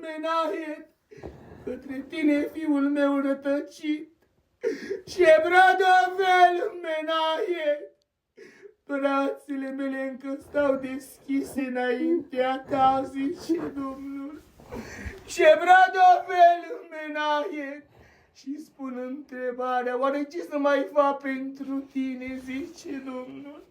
Menahet, către tine, fiul meu rătăcit, Șebradovel Menahet, brațele mele încă stau deschise înaintea ta, zice Domnul. Șebradovel Menahet, și spun întrebarea, oare ce să mai fac pentru tine, zice Domnul?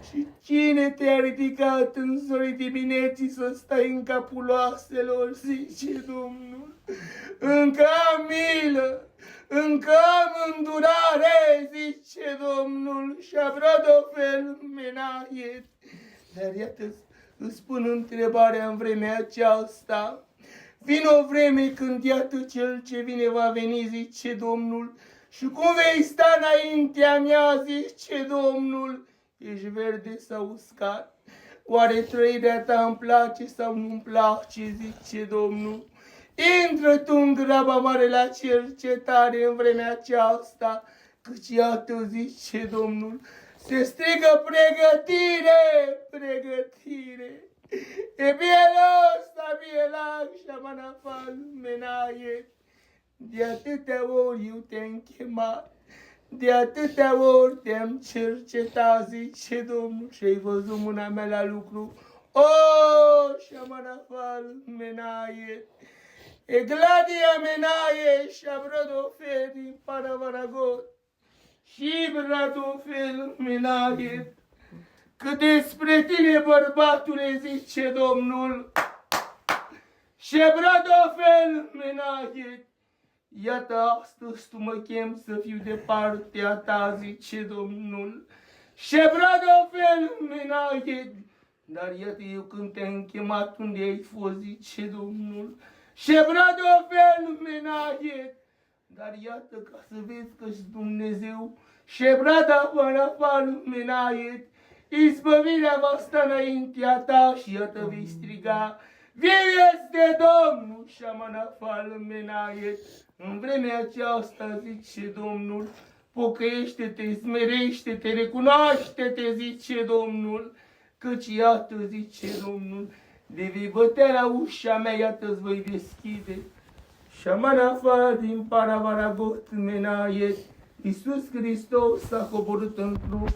Și cine te-a ridicat în zorii dimineții să stai în capul oaselor, zice Domnul? Încă am milă, încă am îndurare, zice Domnul, și Șebradovel Menahet. Dar iată, îți spun întrebarea în vremea aceasta. Vine o vreme când iată cel ce vine va veni, zice Domnul, și cum vei sta înaintea mea, zice Domnul, ești verde sau uscat? Oare trăirea ta îmi place sau nu-mi place, zice Domnul? Intră tu în graba mare la cercetare în vremea aceasta, căci iată, zice Domnul, se strigă pregătire, pregătire. E bielosta, bielac, Șamanafal Menahet. De atâtea ori eu te-am chemat, de atâtea ori te-am cercetat, zice Domnul, și ai văzut mâna mea la lucru. O, Șamanafal Menahet, Egladia Menahet, Șebradovel din Paravaragot, Șebradovel Menahet. Că despre tine, bărbatule, zice Domnul, Șebradovel Menahet, iată astăzi tu mă chem să fiu de partea ta, zice Domnul, Șebradovel Menahet, dar iată eu când te-am chemat, unde ai fost, zice Domnul, Șebradovel Menahet, dar iată ca să vezi că-și Dumnezeu, Șebradovel Menahet, izbăvirea va sta înaintea ta și iată vei striga, viu este Domnul, Șamanafal Menahet. În vremea aceasta, zice Domnul, pocăiește-te, smerește-te, recunoaște-te, zice Domnul, căci iată, zice Domnul, de vei bătea la ușa mea, iată-ți voi deschide. Șamanafal din Paravaragot Menahet, Iisus Hristos s-a coborât în trup,